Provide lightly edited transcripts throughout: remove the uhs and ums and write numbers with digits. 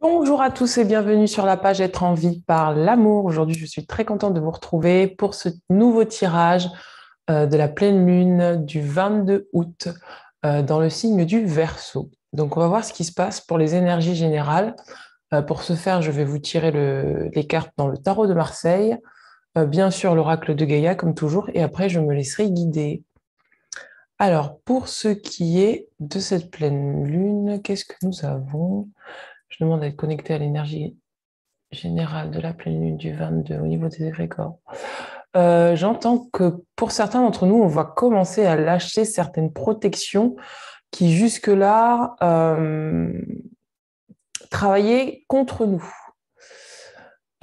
Bonjour à tous et bienvenue sur la page Être en vie par l'amour. Aujourd'hui, je suis très contente de vous retrouver pour ce nouveau tirage de la pleine lune du 22 août dans le signe du Verseau. Donc, on va voir ce qui se passe pour les énergies générales. Pour ce faire, je vais vous tirer les cartes dans le tarot de Marseille, bien sûr l'oracle de Gaïa comme toujours, et après, je me laisserai guider. Alors, pour ce qui est de cette pleine lune, qu'est-ce que nous avons? Je demande d'être connecté à l'énergie générale de la pleine lune du 22 au niveau des égrégores. J'entends que pour certains d'entre nous, on va commencer à lâcher certaines protections qui jusque-là travaillaient contre nous.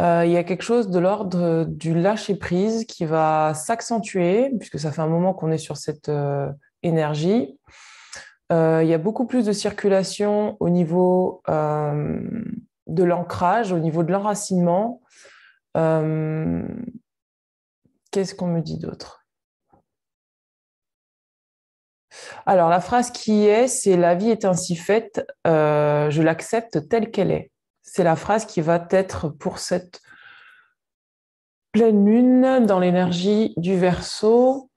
Il y a quelque chose de l'ordre du lâcher-prise qui va s'accentuer, puisque ça fait un moment qu'on est sur cette énergie. Il y a beaucoup plus de circulation au niveau de l'ancrage, au niveau de l'enracinement. Qu'est-ce qu'on me dit d'autre? Alors, la phrase qui est, c'est « La vie est ainsi faite, je l'accepte telle qu'elle est ». C'est la phrase qui va être pour cette pleine lune dans l'énergie du Verseau.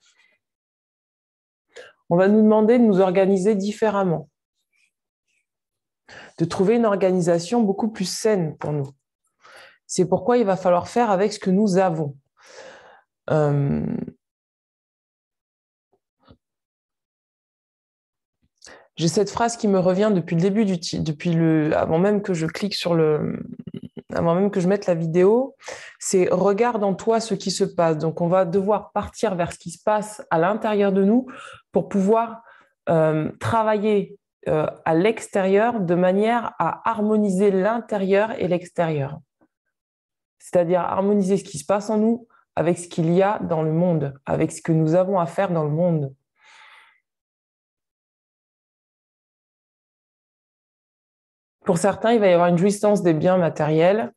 On va nous demander de nous organiser différemment, de trouver une organisation beaucoup plus saine pour nous. C'est pourquoi il va falloir faire avec ce que nous avons. J'ai cette phrase qui me revient depuis le début avant même que je clique avant même que je mette la vidéo, c'est regarde en toi ce qui se passe. Donc on va devoir partir vers ce qui se passe à l'intérieur de nous pour pouvoir travailler à l'extérieur de manière à harmoniser l'intérieur et l'extérieur. C'est-à-dire harmoniser ce qui se passe en nous avec ce qu'il y a dans le monde, avec ce que nous avons à faire dans le monde. Pour certains, il va y avoir une jouissance des biens matériels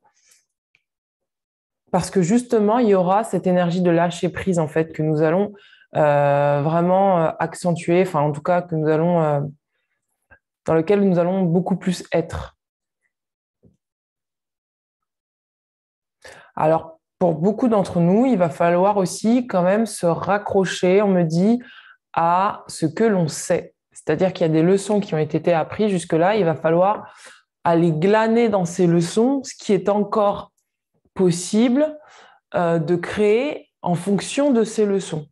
parce que justement, il y aura cette énergie de lâcher prise en fait que nous allons vraiment accentuer, enfin en tout cas que nous allons dans lequel nous allons beaucoup plus être. Alors pour beaucoup d'entre nous, il va falloir aussi quand même se raccrocher, on me dit, à ce que l'on sait. C'est-à-dire qu'il y a des leçons qui ont été apprises jusque-là, il va falloir aller glaner dans ces leçons ce qui est encore possible de créer en fonction de ces leçons.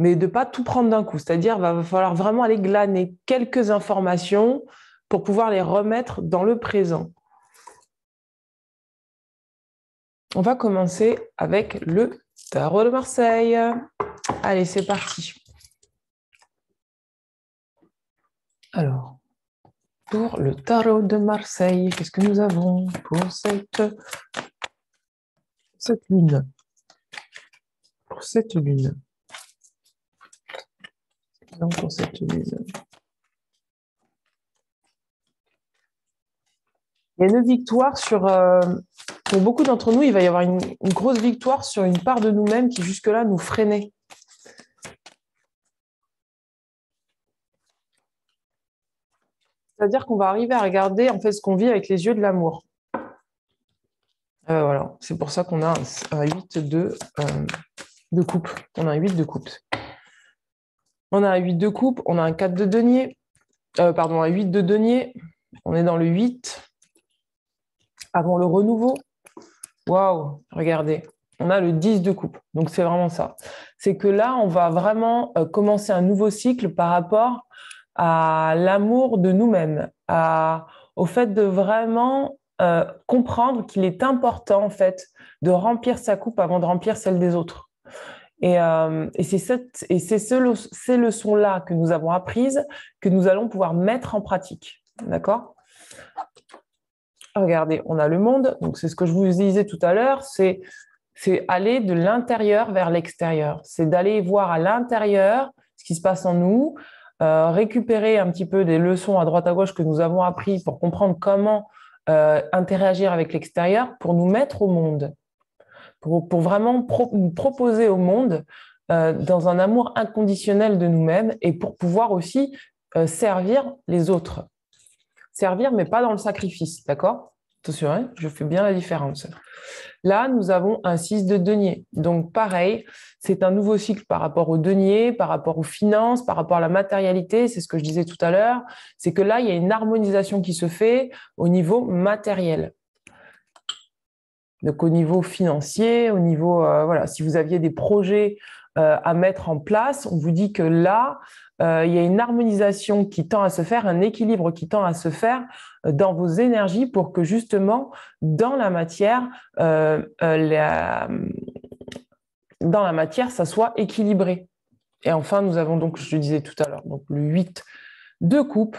Mais de ne pas tout prendre d'un coup. C'est-à-dire qu'il va falloir vraiment aller glaner quelques informations pour pouvoir les remettre dans le présent. On va commencer avec le tarot de Marseille. Allez, c'est parti. Alors, pour le tarot de Marseille, qu'est-ce que nous avons pour cette lune? Pour cette lune. Donc, pour cette lune. Il y a une victoire pour beaucoup d'entre nous, il va y avoir une grosse victoire sur une part de nous-mêmes qui jusque-là nous freinait. C'est-à-dire qu'on va arriver à regarder en fait ce qu'on vit avec les yeux de l'amour. Voilà, c'est pour ça qu'on a un 8 de coupe. On a un 8 de coupe. On a un 8 de coupe, on a un 4 de denier. Un 8 de denier. On est dans le 8. Avant le renouveau. Waouh, regardez. On a le 10 de coupe. Donc, c'est vraiment ça. C'est que là, on va vraiment commencer un nouveau cycle par rapport à l'amour de nous-mêmes, au fait de vraiment comprendre qu'il est important, en fait, de remplir sa coupe avant de remplir celle des autres. Et c'est ces leçons-là que nous avons apprises que nous allons pouvoir mettre en pratique. D'accord ? Regardez, on a le monde. Donc, c'est ce que je vous disais tout à l'heure. C'est aller de l'intérieur vers l'extérieur. C'est d'aller voir à l'intérieur ce qui se passe en nous, récupérer un petit peu des leçons à droite à gauche que nous avons apprises pour comprendre comment interagir avec l'extérieur pour nous mettre au monde, pour vraiment nous proposer au monde dans un amour inconditionnel de nous-mêmes et pour pouvoir aussi servir les autres. servir, mais pas dans le sacrifice, d'accord? Attention, hein, je fais bien la différence. Là, nous avons un 6 de denier. Donc, pareil, c'est un nouveau cycle par rapport au denier, par rapport aux finances, par rapport à la matérialité. C'est ce que je disais tout à l'heure. C'est que là, il y a une harmonisation qui se fait au niveau matériel. Donc, au niveau financier, au niveau, voilà, si vous aviez des projets à mettre en place, on vous dit que là, il y a une harmonisation qui tend à se faire, un équilibre qui tend à se faire dans vos énergies pour que justement, dans la matière, ça soit équilibré. Et enfin, nous avons donc, je le disais tout à l'heure, donc le 8 de coupe.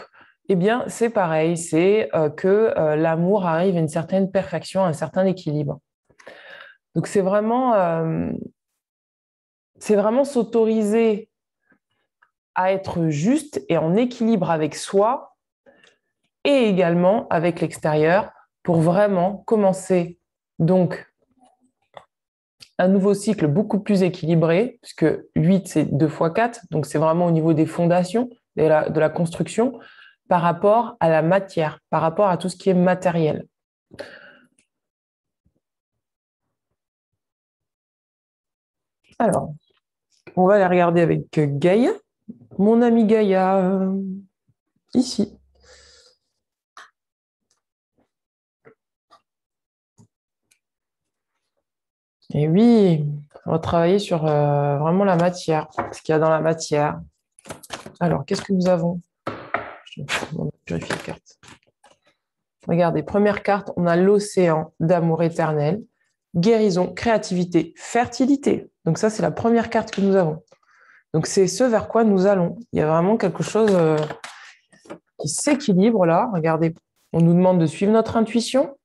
Eh bien, c'est pareil, c'est que l'amour arrive à une certaine perfection, à un certain équilibre. Donc, c'est vraiment s'autoriser à être juste et en équilibre avec soi et également avec l'extérieur pour vraiment commencer donc un nouveau cycle beaucoup plus équilibré, puisque 8, c'est 2 fois 4, donc c'est vraiment au niveau des fondations, de la construction, par rapport à la matière, par rapport à tout ce qui est matériel. Alors, on va aller regarder avec Gaïa. Mon ami Gaïa, ici. Et oui, on va travailler sur vraiment la matière, ce qu'il y a dans la matière. Alors, qu'est-ce que nous avons? Je vais vérifier la carte. Regardez, première carte, on a l'océan d'amour éternel, guérison, créativité, fertilité. Donc ça, c'est la première carte que nous avons. Donc c'est ce vers quoi nous allons. Il y a vraiment quelque chose qui s'équilibre là. Regardez, on nous demande de suivre notre intuition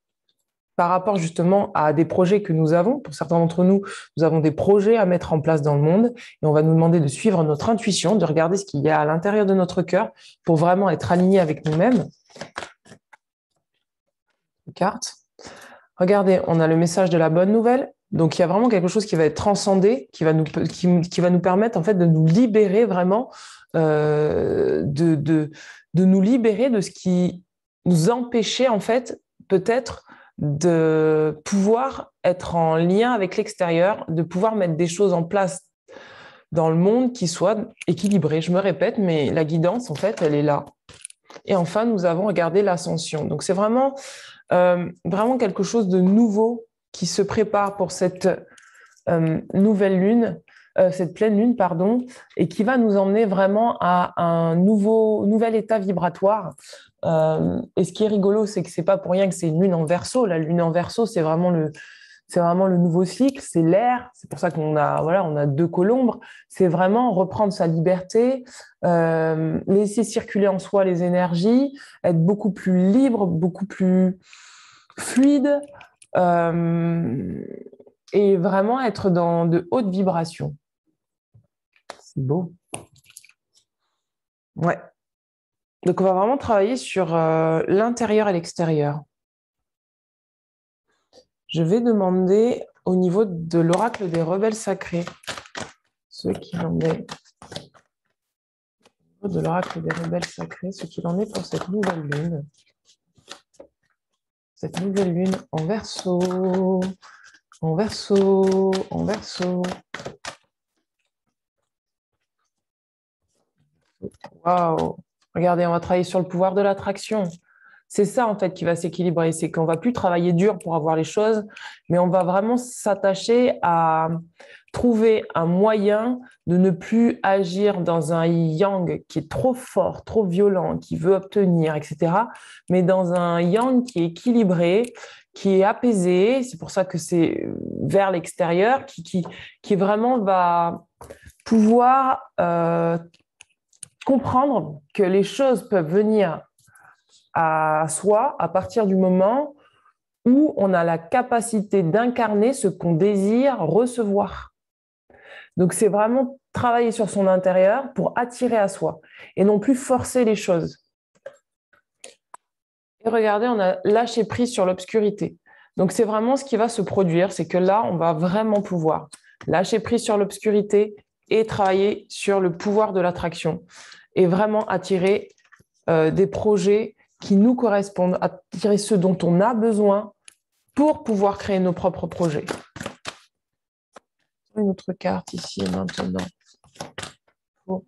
par rapport justement à des projets que nous avons. Pour certains d'entre nous, nous avons des projets à mettre en place dans le monde et on va nous demander de suivre notre intuition, de regarder ce qu'il y a à l'intérieur de notre cœur pour vraiment être aligné avec nous-mêmes. Carte. Regardez, on a le message de la bonne nouvelle. Donc, il y a vraiment quelque chose qui va être transcendé, qui va nous permettre en fait de nous libérer vraiment, de nous libérer de ce qui nous empêchait en fait peut-être de pouvoir être en lien avec l'extérieur, de pouvoir mettre des choses en place dans le monde qui soient équilibrées. Je me répète, mais la guidance, en fait, elle est là. Et enfin, nous avons regardé l'ascension. Donc, c'est vraiment quelque chose de nouveau qui se prépare pour cette nouvelle lune, cette pleine lune, pardon, et qui va nous emmener vraiment à un nouvel état vibratoire. Et ce qui est rigolo, c'est que c'est pas pour rien que c'est une lune en Verseau. La lune en Verseau, c'est vraiment le nouveau cycle, c'est l'air. C'est pour ça qu'on a, voilà, on a 2 colombres. C'est vraiment reprendre sa liberté, laisser circuler en soi les énergies, être beaucoup plus libre, beaucoup plus fluide, et vraiment être dans de hautes vibrations. C'est beau. Ouais. Donc, on va vraiment travailler sur l'intérieur et l'extérieur. Je vais demander au niveau de l'oracle des rebelles sacrés, ceux qui en est de l'oracle des rebelles sacrés, ce qu'il en est pour cette nouvelle lune. Cette nouvelle lune en Verseau, en Verseau, en Verseau. Waouh! Regardez, on va travailler sur le pouvoir de l'attraction. C'est ça, en fait, qui va s'équilibrer. C'est qu'on ne va plus travailler dur pour avoir les choses, mais on va vraiment s'attacher à trouver un moyen de ne plus agir dans un yang qui est trop fort, trop violent, qui veut obtenir, etc., mais dans un yang qui est équilibré, qui est apaisé. C'est pour ça que c'est vers l'extérieur, qui vraiment va pouvoir comprendre que les choses peuvent venir à soi à partir du moment où on a la capacité d'incarner ce qu'on désire recevoir. Donc, c'est vraiment travailler sur son intérieur pour attirer à soi et non plus forcer les choses. Et regardez, on a lâché prise sur l'obscurité. Donc, c'est vraiment ce qui va se produire, c'est que là, on va vraiment pouvoir lâcher prise sur l'obscurité et travailler sur le pouvoir de l'attraction et vraiment attirer des projets qui nous correspondent, attirer ce dont on a besoin pour pouvoir créer nos propres projets. Une autre carte ici et maintenant. Pour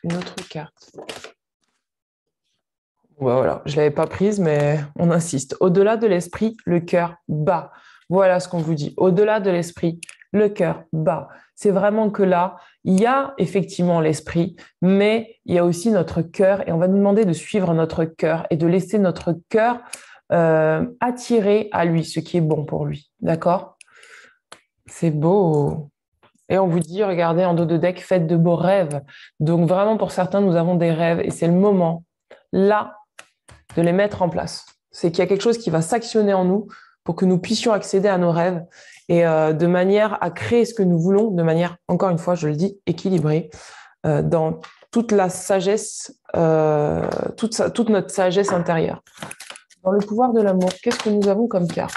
une autre carte. Voilà, je ne l'avais pas prise, mais on insiste. Au-delà de l'esprit, le cœur bat. Voilà ce qu'on vous dit. Au-delà de l'esprit, le cœur bat. C'est vraiment que là, il y a effectivement l'esprit, mais il y a aussi notre cœur et on va nous demander de suivre notre cœur et de laisser notre cœur attirer à lui ce qui est bon pour lui. D'accord? C'est beau. Et on vous dit, regardez, en dos de deck, faites de beaux rêves. Donc vraiment, pour certains, nous avons des rêves et c'est le moment, là, de les mettre en place. C'est qu'il y a quelque chose qui va s'actionner en nous pour que nous puissions accéder à nos rêves et de manière à créer ce que nous voulons, de manière, encore une fois, je le dis, équilibrée, dans toute la sagesse, toute notre sagesse intérieure. Dans le pouvoir de l'amour, qu'est-ce que nous avons comme carte?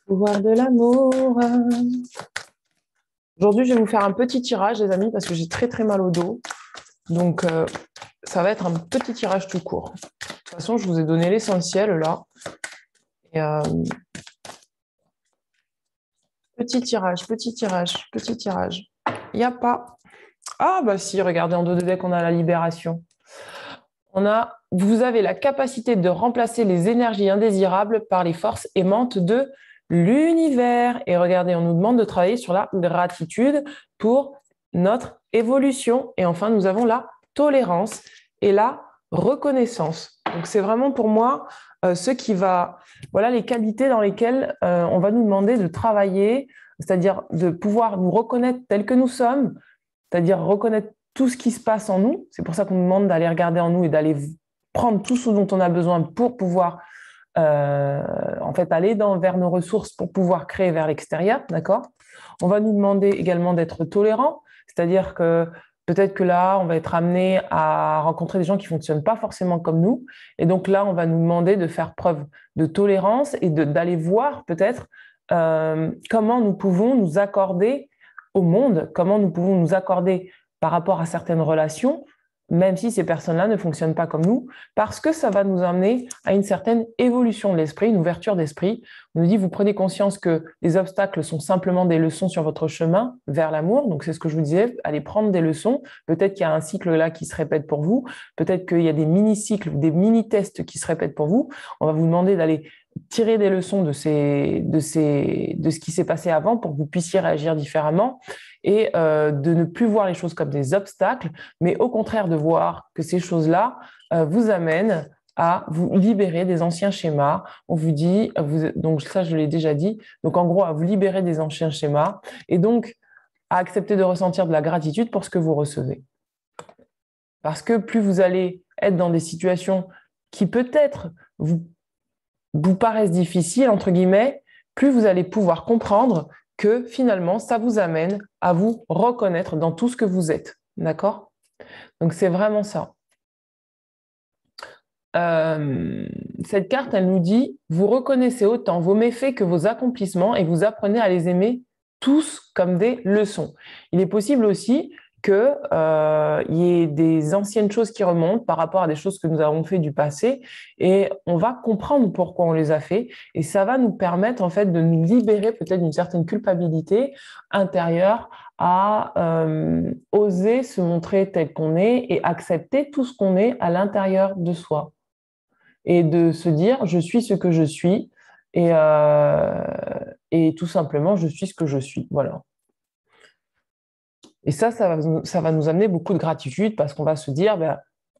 Pouvoir de l'amour. Aujourd'hui, je vais vous faire un petit tirage, les amis, parce que j'ai très très mal au dos. Donc, ça va être un petit tirage tout court. De toute façon, je vous ai donné l'essentiel là. Et, petit tirage, petit tirage, petit tirage. Il n'y a pas. Ah, bah si, regardez, en dos de deck, on a la libération. Vous avez la capacité de remplacer les énergies indésirables par les forces aimantes de l'univers. Et regardez, on nous demande de travailler sur la gratitude pour notre évolution. Et enfin, nous avons la tolérance et la reconnaissance. Donc, c'est vraiment pour moi voilà les qualités dans lesquelles on va nous demander de travailler, c'est-à-dire de pouvoir nous reconnaître tels que nous sommes, c'est-à-dire reconnaître tout ce qui se passe en nous. C'est pour ça qu'on nous demande d'aller regarder en nous et d'aller prendre tout ce dont on a besoin pour pouvoir en fait aller vers nos ressources pour pouvoir créer vers l'extérieur, d'accord? On va nous demander également d'être tolérant, c'est-à-dire que peut-être que là, on va être amené à rencontrer des gens qui ne fonctionnent pas forcément comme nous. Et donc là, on va nous demander de faire preuve de tolérance et d'aller voir peut-être comment nous pouvons nous accorder au monde, comment nous pouvons nous accorder par rapport à certaines relations, même si ces personnes-là ne fonctionnent pas comme nous, parce que ça va nous amener à une certaine évolution de l'esprit, une ouverture d'esprit. On nous dit, vous prenez conscience que les obstacles sont simplement des leçons sur votre chemin vers l'amour. Donc, c'est ce que je vous disais, allez prendre des leçons. Peut-être qu'il y a un cycle là qui se répète pour vous. Peut-être qu'il y a des mini-cycles, des mini-tests qui se répètent pour vous. On va vous demander d'aller tirer des leçons de ce qui s'est passé avant pour que vous puissiez réagir différemment et de ne plus voir les choses comme des obstacles, mais au contraire de voir que ces choses-là vous amènent à vous libérer des anciens schémas. On vous dit, donc ça je l'ai déjà dit, donc en gros à vous libérer des anciens schémas et donc à accepter de ressentir de la gratitude pour ce que vous recevez. Parce que plus vous allez être dans des situations qui peut-être vous paraissent difficiles, entre guillemets, plus vous allez pouvoir comprendre que finalement, ça vous amène à vous reconnaître dans tout ce que vous êtes. D'accord? Donc, c'est vraiment ça. Cette carte, elle nous dit, vous reconnaissez autant vos méfaits que vos accomplissements et vous apprenez à les aimer tous comme des leçons. Il est possible aussi qu'il y ait des anciennes choses qui remontent par rapport à des choses que nous avons fait du passé et on va comprendre pourquoi on les a fait et ça va nous permettre en fait de nous libérer peut-être d'une certaine culpabilité intérieure à oser se montrer tel qu'on est et accepter tout ce qu'on est à l'intérieur de soi et de se dire je suis ce que je suis et tout simplement je suis ce que je suis, voilà. Et ça va nous amener beaucoup de gratitude parce qu'on va se dire, ben,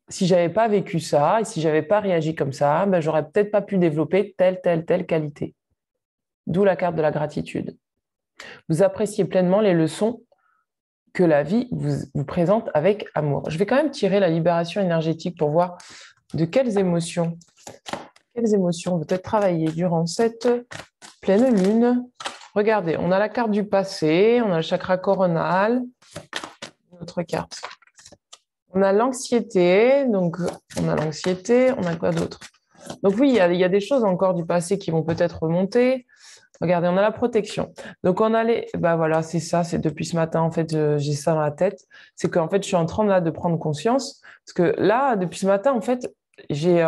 si j'avais pas vécu ça et si j'avais pas réagi comme ça, ben, j'aurais peut-être pas pu développer telle qualité. D'où la carte de la gratitude. Vous appréciez pleinement les leçons que la vie vous présente avec amour. Je vais quand même tirer la libération énergétique pour voir de quelles émotions on peut être travailler durant cette pleine lune. Regardez, on a la carte du passé, on a le chakra coronal, une autre carte. On a l'anxiété, donc on a quoi d'autre? Donc oui, il y a des choses encore du passé qui vont peut-être remonter. Regardez, on a la protection. Donc, on a les... Bah voilà, c'est ça. C'est depuis ce matin, en fait, j'ai ça dans la tête. C'est qu'en fait, je suis en train là, de prendre conscience. Parce que là, depuis ce matin, en fait, j'ai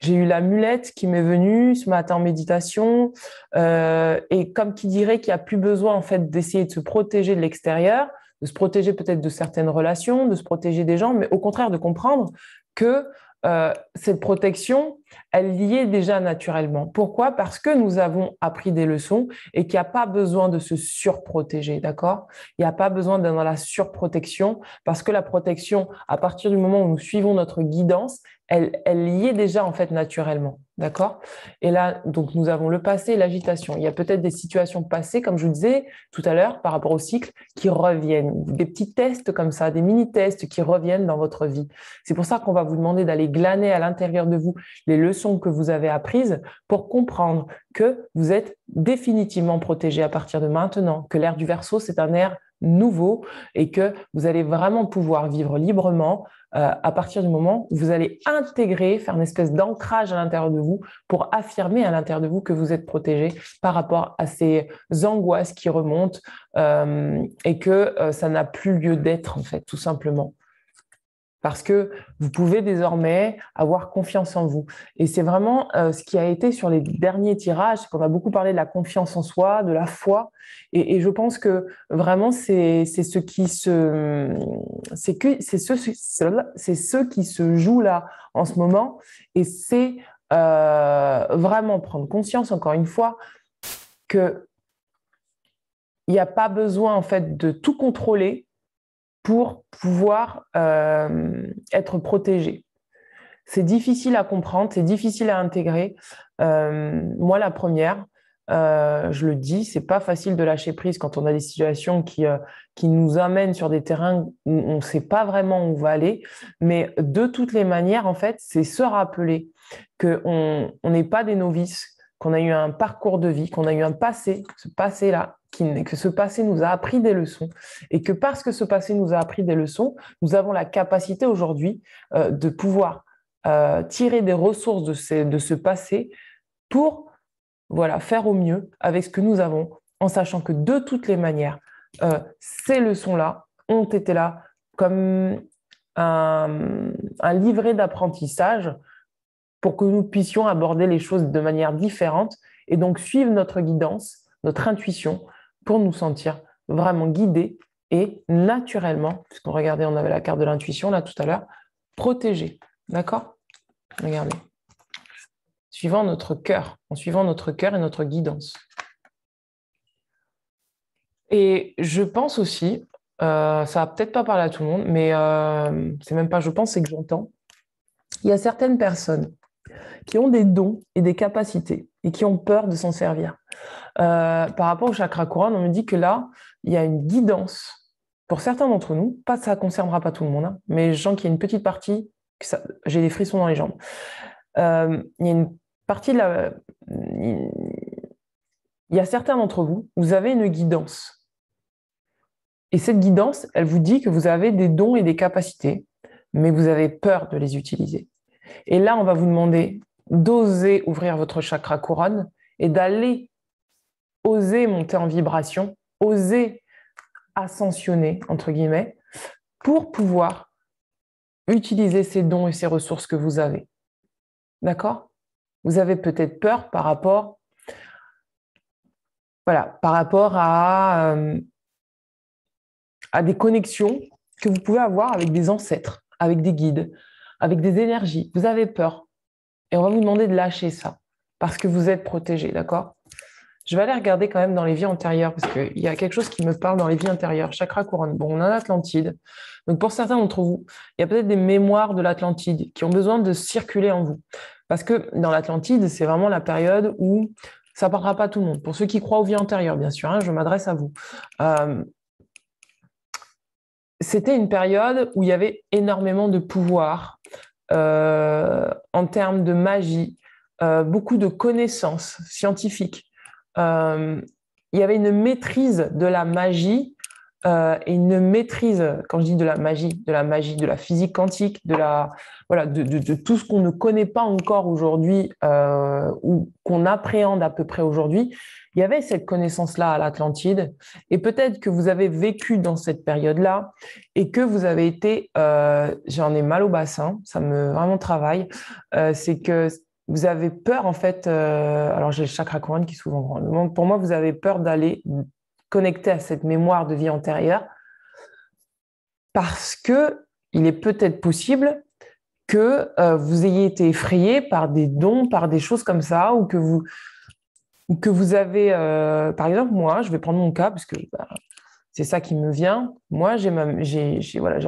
eu l'amulette qui m'est venue ce matin en méditation. Et comme qui dirait qu'il n'y a plus besoin, en fait, d'essayer de se protéger de l'extérieur, de se protéger peut-être de certaines relations, de se protéger des gens, mais au contraire, de comprendre que cette protection, elle y est déjà naturellement. Pourquoi? Parce que nous avons appris des leçons et qu'il n'y a pas besoin de se surprotéger, d'accord? Il n'y a pas besoin d'être dans la surprotection parce que la protection, à partir du moment où nous suivons notre guidance, elle y est déjà en fait naturellement, d'accord? Et là, donc nous avons le passé et l'agitation. Il y a peut-être des situations passées, comme je vous disais tout à l'heure, par rapport au cycle, qui reviennent. Des petits tests comme ça, des mini-tests qui reviennent dans votre vie. C'est pour ça qu'on va vous demander d'aller glaner à l'intérieur de vous les leçons que vous avez apprises pour comprendre que vous êtes définitivement protégé à partir de maintenant, que l'ère du Verseau, c'est un ère nouveau et que vous allez vraiment pouvoir vivre librement à partir du moment où vous allez intégrer, faire une espèce d'ancrage à l'intérieur de vous pour affirmer à l'intérieur de vous que vous êtes protégé par rapport à ces angoisses qui remontent et que ça n'a plus lieu d'être en fait, tout simplement. Parce que vous pouvez désormais avoir confiance en vous. Et c'est vraiment ce qui a été sur les derniers tirages, c'est qu'on a beaucoup parlé de la confiance en soi, de la foi. Et je pense que vraiment, c'est ce qui se joue là en ce moment. Et c'est vraiment prendre conscience, encore une fois, qu'il n'y a pas besoin en fait de tout contrôler pour pouvoir être protégé. C'est difficile à comprendre, c'est difficile à intégrer. Moi, la première, je le dis, c'est pas facile de lâcher prise quand on a des situations qui nous amènent sur des terrains où on ne sait pas vraiment où on va aller. Mais de toutes les manières, en fait, c'est se rappeler qu'on n'est pas des novices, qu'on a eu un parcours de vie, qu'on a eu un passé, ce passé-là, que ce passé nous a appris des leçons et que parce que ce passé nous a appris des leçons, nous avons la capacité aujourd'hui de pouvoir tirer des ressources de ce passé pour voilà, faire au mieux avec ce que nous avons, en sachant que de toutes les manières, ces leçons-là ont été là comme un livret d'apprentissage pour que nous puissions aborder les choses de manière différente et donc suivre notre guidance, notre intuition, pour nous sentir vraiment guidés et naturellement, puisqu'on regardait, on avait la carte de l'intuition là tout à l'heure, protégés. D'accord? Regardez. Suivant notre cœur, en suivant notre cœur et notre guidance. Et je pense aussi, ça va peut-être pas parler à tout le monde, mais c'est même pas je pense, c'est que j'entends. Il y a certaines personnes qui ont des dons et des capacités et qui ont peur de s'en servir. Par rapport au chakra couronne, on me dit que là, il y a une guidance pour certains d'entre nous. Pas, ça ne concernera pas tout le monde, hein, mais je sens qu'il y a une petite partie, j'ai des frissons dans les jambes. Il y a une partie de la... Il y a certains d'entre vous, vous avez une guidance. Et cette guidance, elle vous dit que vous avez des dons et des capacités, mais vous avez peur de les utiliser. Et là, on va vous demander d'oser ouvrir votre chakra couronne et d'aller oser monter en vibration, oser ascensionner, entre guillemets, pour pouvoir utiliser ces dons et ces ressources que vous avez. D'accord? Vous avez peut-être peur par rapport, voilà, par rapport à des connexions que vous pouvez avoir avec des ancêtres, avec des guides, avec des énergies. Vous avez peur. Et on va vous demander de lâcher ça parce que vous êtes protégé, d'accord? Je vais aller regarder quand même dans les vies antérieures parce qu'il y a quelque chose qui me parle dans les vies antérieures. Chakra couronne. Bon, on a l'Atlantide. Donc, pour certains d'entre vous, il y a peut-être des mémoires de l'Atlantide qui ont besoin de circuler en vous. Parce que dans l'Atlantide, c'est vraiment la période où ça ne parlera pas à tout le monde. Pour ceux qui croient aux vies antérieures, bien sûr, hein, je m'adresse à vous. C'était une période où il y avait énormément de pouvoir en termes de magie, beaucoup de connaissances scientifiques. Il y avait une maîtrise de la magie et une maîtrise, quand je dis de la magie, de la physique quantique, voilà, de tout ce qu'on ne connaît pas encore aujourd'hui ou qu'on appréhende à peu près aujourd'hui. il y avait cette connaissance-là à l'Atlantide, et peut-être que vous avez vécu dans cette période-là, et que vous avez été, j'en ai mal au bassin, ça me vraiment travaille, c'est que vous avez peur en fait, alors j'ai le chakra couronne qui est souvent grand, donc pour moi vous avez peur d'aller connecter à cette mémoire de vie antérieure, parce que il est peut-être possible que vous ayez été effrayé par des dons, par des choses comme ça, ou que vous avez, par exemple, moi, je vais prendre mon cas, parce que c'est ça qui me vient. Moi, j'ai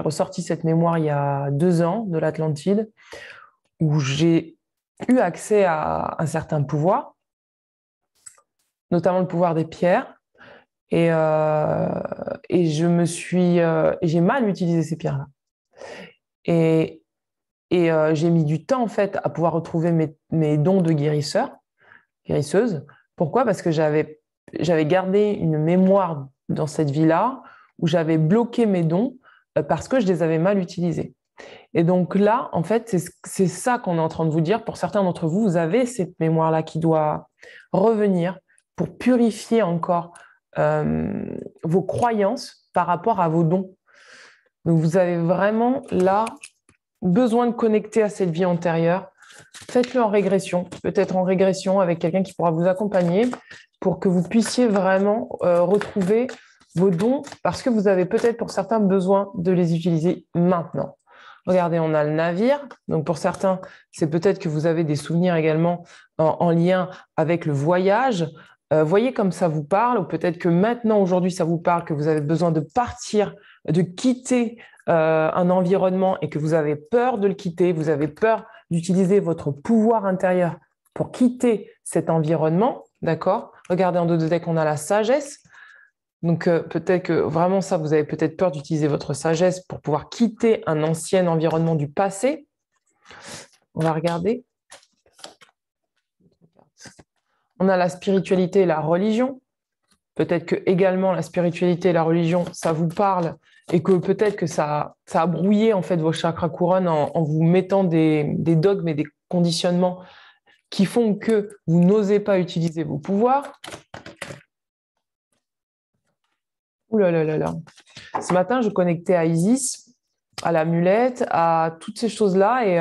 ressorti cette mémoire il y a 2 ans de l'Atlantide, où j'ai eu accès à un certain pouvoir, notamment le pouvoir des pierres, et j'ai mal utilisé ces pierres-là. Et, j'ai mis du temps, en fait, à pouvoir retrouver mes dons de guérisseuse. Pourquoi? Parce que j'avais gardé une mémoire dans cette vie-là où j'avais bloqué mes dons parce que je les avais mal utilisés. Et donc là, en fait, c'est ça qu'on est en train de vous dire. Pour certains d'entre vous, vous avez cette mémoire-là qui doit revenir pour purifier encore vos croyances par rapport à vos dons. Donc vous avez vraiment là besoin de connecter à cette vie antérieure. Faites-le en régression, peut-être en régression avec quelqu'un qui pourra vous accompagner pour que vous puissiez vraiment retrouver vos dons parce que vous avez peut-être pour certains besoin de les utiliser maintenant. Regardez, on a le navire. Donc pour certains, c'est peut-être que vous avez des souvenirs également en lien avec le voyage. Voyez comme ça vous parle, ou peut-être que maintenant, aujourd'hui, ça vous parle, que vous avez besoin de partir, de quitter un environnement et que vous avez peur de le quitter, vous avez peur d'utiliser votre pouvoir intérieur pour quitter cet environnement, d'accord? Regardez en dos de deck, on a la sagesse. Donc peut-être que vraiment ça, vous avez peut-être peur d'utiliser votre sagesse pour pouvoir quitter un ancien environnement du passé. On va regarder. On a la spiritualité et la religion. Peut-être que également la spiritualité et la religion, ça vous parle et que peut-être que ça a brouillé en fait vos chakras couronnes en vous mettant des dogmes et des conditionnements qui font que vous n'osez pas utiliser vos pouvoirs. Ouh là là là là. Ce matin, je connectais à Isis, à l'amulette, à toutes ces choses-là. Et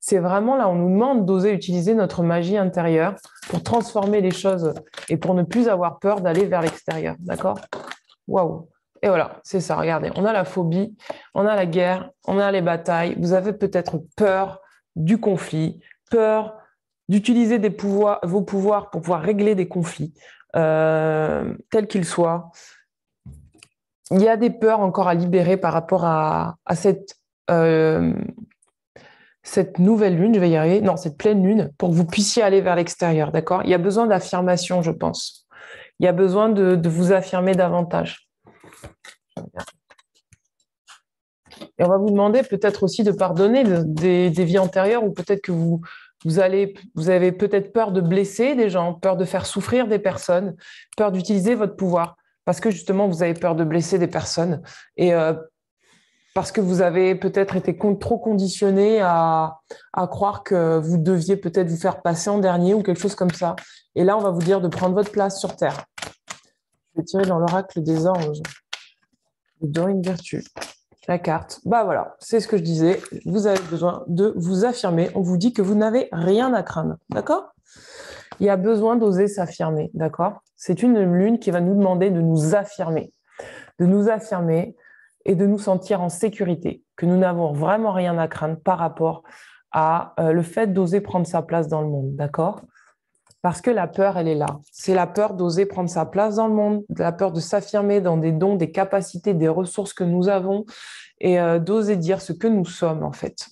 c'est vraiment là, on nous demande d'oser utiliser notre magie intérieure pour transformer les choses et pour ne plus avoir peur d'aller vers l'extérieur. D'accord? Waouh! Et voilà, c'est ça. Regardez, on a la phobie, on a la guerre, on a les batailles. Vous avez peut-être peur du conflit, peur d'utiliser vos pouvoirs pour pouvoir régler des conflits, tels qu'ils soient. Il y a des peurs encore à libérer par rapport à cette nouvelle lune, je vais y arriver, non, cette pleine lune, pour que vous puissiez aller vers l'extérieur, d'accord? Il y a besoin d'affirmation, je pense. Il y a besoin de vous affirmer davantage. Et on va vous demander peut-être aussi de pardonner des vies antérieures, ou peut-être que vous avez peut-être peur de blesser des gens, peur de faire souffrir des personnes, peur d'utiliser votre pouvoir, parce que justement, vous avez peur de blesser des personnes. Et parce que vous avez peut-être été trop conditionné à croire que vous deviez peut-être vous faire passer en dernier ou quelque chose comme ça. Et là, on va vous dire de prendre votre place sur Terre. Je vais tirer dans l'oracle des anges. De Dorine Virtue. La carte. Bah voilà, c'est ce que je disais. Vous avez besoin de vous affirmer. On vous dit que vous n'avez rien à craindre. D'accord? Il y a besoin d'oser s'affirmer. D'accord? C'est une lune qui va nous demander de nous affirmer. De nous affirmer et de nous sentir en sécurité. Que nous n'avons vraiment rien à craindre par rapport à le fait d'oser prendre sa place dans le monde. D'accord? Parce que la peur, elle est là. C'est la peur d'oser prendre sa place dans le monde, la peur de s'affirmer dans des dons, des capacités, des ressources que nous avons et d'oser dire ce que nous sommes, en fait.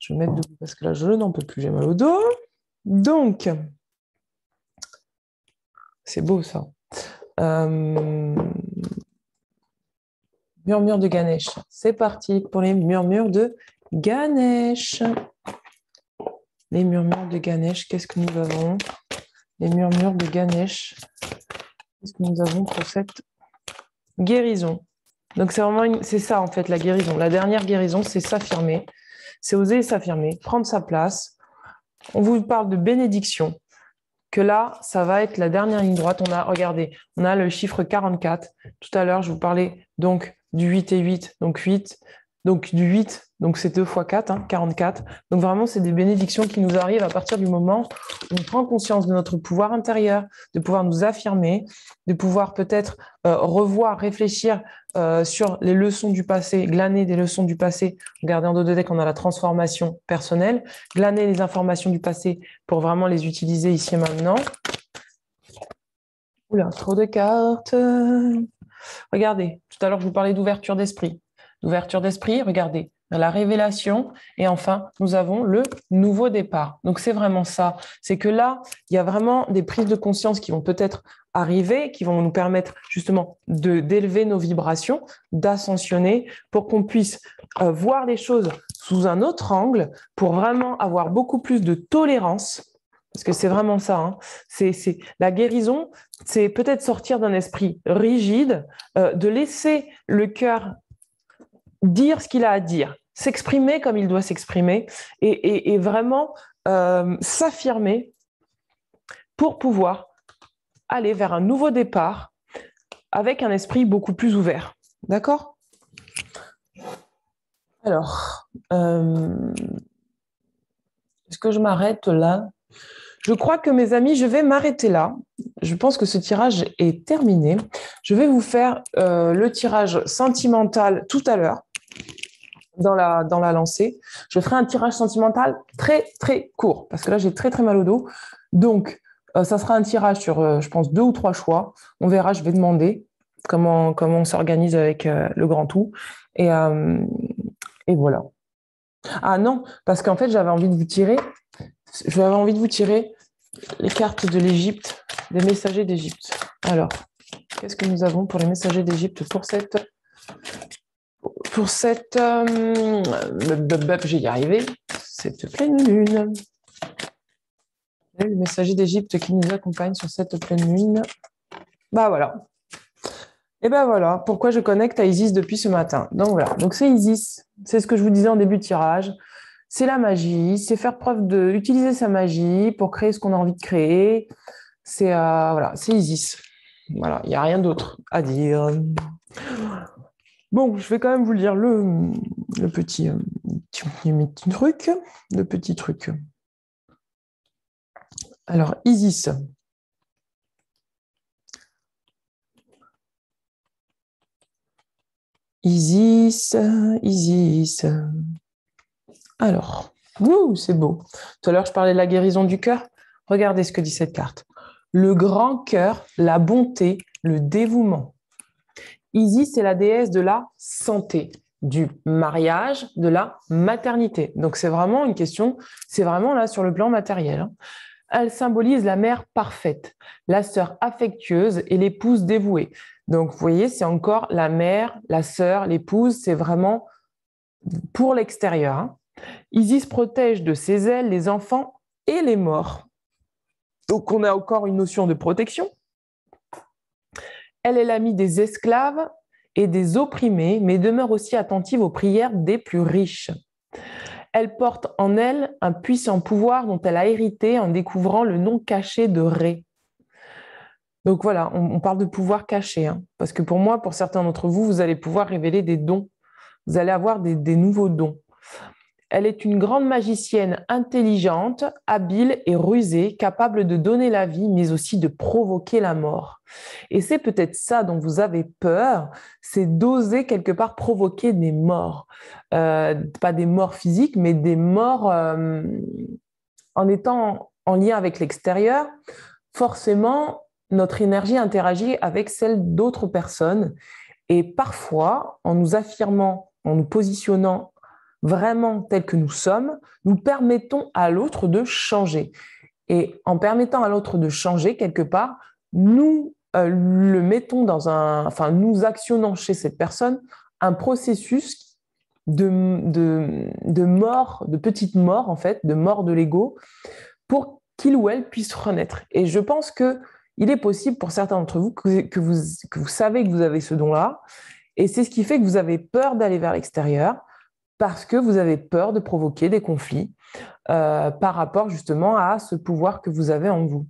Je vais me mettre debout parce que là, je n'en peux plus, j'ai mal au dos. Donc, c'est beau, ça. Murmure de Ganesh. C'est parti pour les murmures de Ganesh. Les murmures de Ganesh, qu'est-ce que nous avons? Les murmures de Ganesh. Qu'est-ce que nous avons pour cette guérison? Donc c'est ça en fait la guérison. La dernière guérison, c'est s'affirmer, c'est oser s'affirmer, prendre sa place. On vous parle de bénédiction. que là, ça va être la dernière ligne droite. Regardez, on a le chiffre 44. Tout à l'heure, je vous parlais donc du 8 et 8, donc 8, donc du 8, donc c'est 2 fois 4, 44. Donc vraiment, c'est des bénédictions qui nous arrivent à partir du moment où on prend conscience de notre pouvoir intérieur, de pouvoir nous affirmer, de pouvoir peut-être revoir, réfléchir sur les leçons du passé, glaner des leçons du passé. Regardez en dos de deck, on a la transformation personnelle, glaner les informations du passé pour vraiment les utiliser ici et maintenant. Oula, trop de cartes. Regardez, tout à l'heure, je vous parlais d'ouverture d'esprit. D'ouverture d'esprit, regardez, la révélation. Et enfin, nous avons le nouveau départ. Donc, c'est vraiment ça. C'est que là, il y a vraiment des prises de conscience qui vont peut-être arriver, qui vont nous permettre justement d'élever nos vibrations, d'ascensionner pour qu'on puisse voir les choses sous un autre angle, pour vraiment avoir beaucoup plus de tolérance. Parce que c'est vraiment ça. Hein. C'est la guérison, c'est peut-être sortir d'un esprit rigide, de laisser le cœur dire ce qu'il a à dire, s'exprimer comme il doit s'exprimer et vraiment s'affirmer pour pouvoir aller vers un nouveau départ avec un esprit beaucoup plus ouvert. D'accord ? Alors, est-ce que je m'arrête là ? Je crois que mes amis, je vais m'arrêter là. Je pense que ce tirage est terminé. Je vais vous faire le tirage sentimental tout à l'heure dans la lancée. Je ferai un tirage sentimental très, très court parce que là, j'ai très, très mal au dos. Donc, ça sera un tirage sur, je pense, 2 ou 3 choix. On verra, je vais demander comment on s'organise avec le grand tout. Et voilà. Ah non, parce qu'en fait, j'avais envie de vous tirer les cartes de l'Égypte, des messagers d'Égypte. Alors, qu'est-ce que nous avons pour les messagers d'Égypte pour cette je vais y arriver, cette pleine lune. Le messager d'Égypte qui nous accompagne sur cette pleine lune. Bah voilà. Et ben voilà, pourquoi je connecte à Isis depuis ce matin. Donc voilà, donc c'est Isis, c'est ce que je vous disais en début de tirage. C'est la magie, c'est faire preuve utiliser sa magie pour créer ce qu'on a envie de créer. C'est voilà, c'est Isis. Voilà, il n'y a rien d'autre à dire. Bon, je vais quand même vous lire le petit truc. Le petit truc. Alors, Isis. Isis. Alors, c'est beau. Tout à l'heure, je parlais de la guérison du cœur. Regardez ce que dit cette carte. Le grand cœur, la bonté, le dévouement. Isis, c'est la déesse de la santé, du mariage, de la maternité. Donc, c'est vraiment une question, c'est vraiment là sur le plan matériel. Hein. Elle symbolise la mère parfaite, la sœur affectueuse et l'épouse dévouée. Donc, vous voyez, c'est encore la mère, la sœur, l'épouse, c'est vraiment pour l'extérieur. Hein. Isis protège de ses ailes les enfants et les morts. Donc, on a encore une notion de protection. Elle est l'amie des esclaves et des opprimés, mais demeure aussi attentive aux prières des plus riches. Elle porte en elle un puissant pouvoir dont elle a hérité en découvrant le nom caché de Ré. Donc voilà, on parle de pouvoir caché, hein, parce que pour moi, pour certains d'entre vous, vous allez pouvoir révéler des dons. Vous allez avoir des nouveaux dons. Elle est une grande magicienne intelligente, habile et rusée, capable de donner la vie, mais aussi de provoquer la mort. Et c'est peut-être ça dont vous avez peur, c'est d'oser quelque part provoquer des morts. Pas des morts physiques, mais des morts en étant en lien avec l'extérieur. Forcément, notre énergie interagit avec celle d'autres personnes. Et parfois, en nous affirmant, en nous positionnant vraiment tel que nous sommes, nous permettons à l'autre de changer. Et en permettant à l'autre de changer, quelque part, nous le mettons nous actionnons chez cette personne un processus de mort, de petite mort en fait, de mort de l'ego, pour qu'il ou elle puisse renaître. Et je pense que il est possible pour certains d'entre vous que vous savez que vous avez ce don-là, et c'est ce qui fait que vous avez peur d'aller vers l'extérieur, parce que vous avez peur de provoquer des conflits par rapport justement à ce pouvoir que vous avez en vous.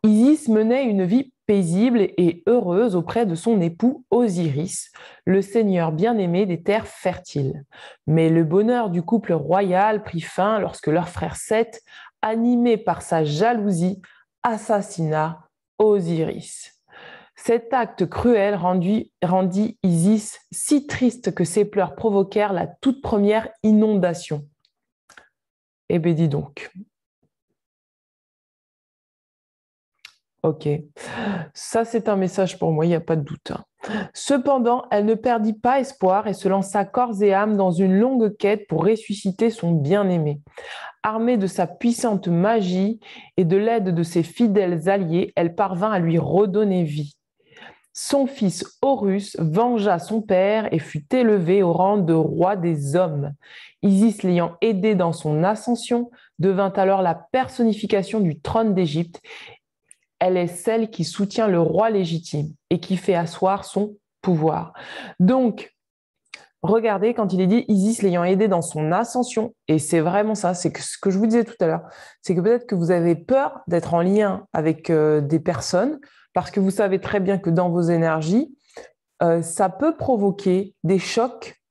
Isis menait une vie paisible et heureuse auprès de son époux Osiris, le seigneur bien-aimé des terres fertiles. Mais le bonheur du couple royal prit fin lorsque leur frère Seth, animé par sa jalousie, assassina Osiris. Cet acte cruel rendit Isis si triste que ses pleurs provoquèrent la toute première inondation. Eh bien, dis donc. Ok, ça c'est un message pour moi, il n'y a pas de doute. Cependant, elle ne perdit pas espoir et se lança corps et âme dans une longue quête pour ressusciter son bien-aimé. Armée de sa puissante magie et de l'aide de ses fidèles alliés, elle parvint à lui redonner vie. Son fils Horus vengea son père et fut élevé au rang de roi des hommes. Isis, l'ayant aidé dans son ascension, devint alors la personnification du trône d'Égypte. Elle est celle qui soutient le roi légitime et qui fait asseoir son pouvoir. Donc, regardez, quand il est dit Isis l'ayant aidé dans son ascension, et c'est vraiment ça, c'est ce que je vous disais tout à l'heure, c'est que peut-être que vous avez peur d'être en lien avec des personnes, parce que vous savez très bien que dans vos énergies, ça peut provoquer des chocs,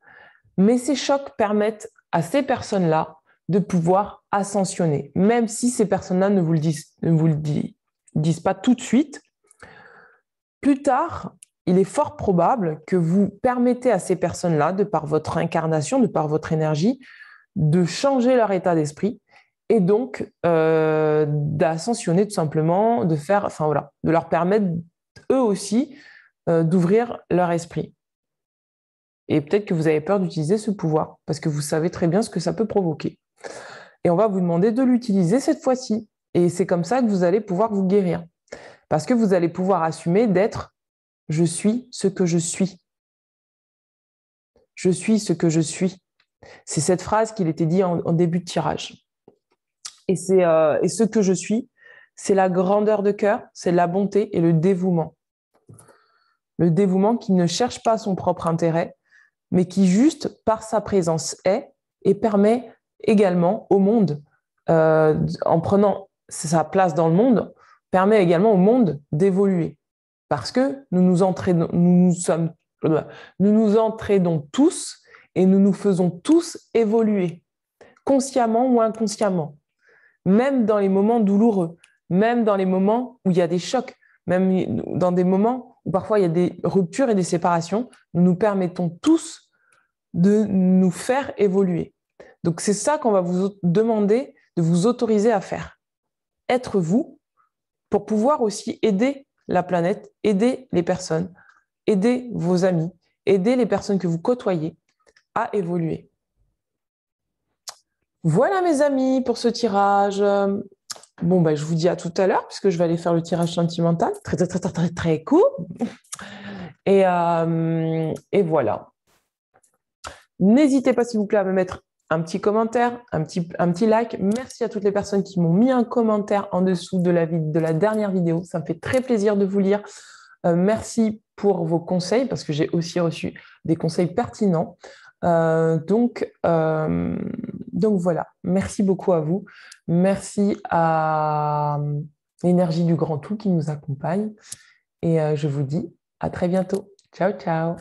mais ces chocs permettent à ces personnes-là de pouvoir ascensionner, même si ces personnes-là ne vous le disent pas tout de suite. Plus tard, il est fort probable que vous permettez à ces personnes-là, de par votre incarnation, de par votre énergie, de changer leur état d'esprit et donc d'ascensionner tout simplement, de leur permettre eux aussi d'ouvrir leur esprit. Et peut-être que vous avez peur d'utiliser ce pouvoir parce que vous savez très bien ce que ça peut provoquer. Et on va vous demander de l'utiliser cette fois-ci. Et c'est comme ça que vous allez pouvoir vous guérir. Parce que vous allez pouvoir assumer d'être « je suis ce que je suis ». Je suis ce que je suis. C'est cette phrase qu'il était dit en début de tirage. Et ce que je suis, c'est la grandeur de cœur, c'est la bonté et le dévouement. Le dévouement qui ne cherche pas son propre intérêt, mais qui juste par sa présence est et permet également au monde, en prenant sa place dans le monde, permet également au monde d'évoluer. Parce que nous nous entraînons tous et nous nous faisons tous évoluer, consciemment ou inconsciemment, même dans les moments douloureux, même dans les moments où il y a des chocs, même dans des moments où parfois il y a des ruptures et des séparations, nous nous permettons tous de nous faire évoluer. Donc c'est ça qu'on va vous demander de vous autoriser à faire. Être vous pour pouvoir aussi aider la planète, aider les personnes, aider vos amis, aider les personnes que vous côtoyez à évoluer. Voilà mes amis pour ce tirage. Bon, je vous dis à tout à l'heure puisque je vais aller faire le tirage sentimental. Très, très, très, très, très, très court. Et voilà. N'hésitez pas, s'il vous plaît, à me mettre un petit commentaire, un petit like. Merci à toutes les personnes qui m'ont mis un commentaire en dessous de la dernière vidéo. Ça me fait très plaisir de vous lire. Merci pour vos conseils parce que j'ai aussi reçu des conseils pertinents. Donc voilà, merci beaucoup à vous. Merci à l'énergie du grand tout qui nous accompagne. Et je vous dis à très bientôt. Ciao, ciao.